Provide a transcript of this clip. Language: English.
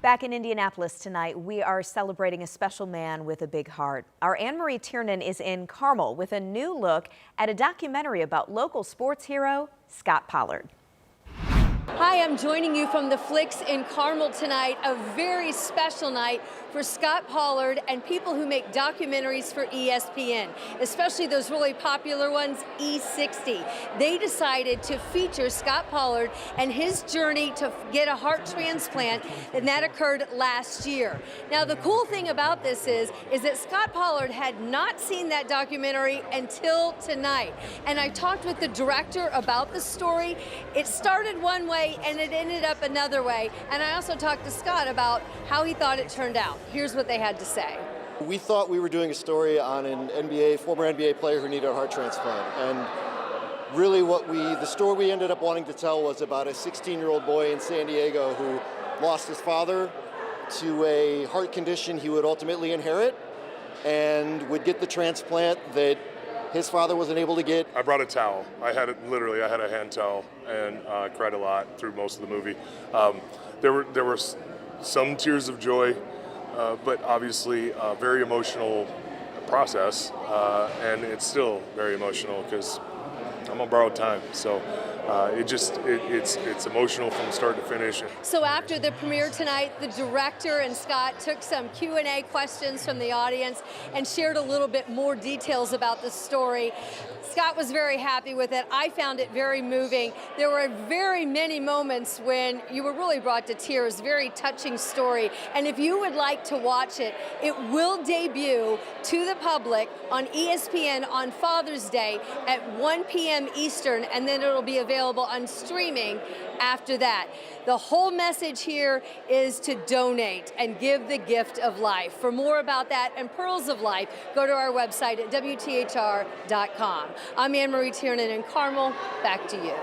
Back in Indianapolis tonight, we are celebrating a special man with a big heart. Our Anne-Marie Tiernan is in Carmel with a new look at a documentary about local sports hero Scot Pollard. Hi, I'm joining you from the Flicks in Carmel tonight, a very special night for Scot Pollard and people who make documentaries for ESPN, especially those really popular ones, E60. They decided to feature Scot Pollard and his journey to get a heart transplant, and that occurred last year. Now, the cool thing about this is that Scot Pollard had not seen that documentary until tonight. And I talked with the director about the story. It started one way and it ended up another way. And I also talked to Scot about how he thought it turned out. Here's what they had to say. We thought we were doing a story on an former NBA player who needed a heart transplant. And really the story we ended up wanting to tell was about a 16-year-old boy in San Diego who lost his father to a heart condition he would ultimately inherit and would get the transplant that his father wasn't able to get. I brought a towel. I had a hand towel, and cried a lot through most of the movie. There were some tears of joy, but obviously a very emotional process, and it's still very emotional because I'm on borrowed time. So it's emotional from start to finish. So after the premiere tonight, the director and Scot took some Q&A questions from the audience and shared a little bit more details about the story. Scot was very happy with it. I found it very moving. There were very many moments when you were really brought to tears. Very touching story. And if you would like to watch it, it will debut to the public on ESPN on Father's Day at 1 p.m. Eastern, and then it'll be available on streaming after that. The whole message here is to donate and give the gift of life. For more about that and Pearls of Life, go to our website at WTHR.com. I'm Anne-Marie Tiernan in Carmel. Back to you.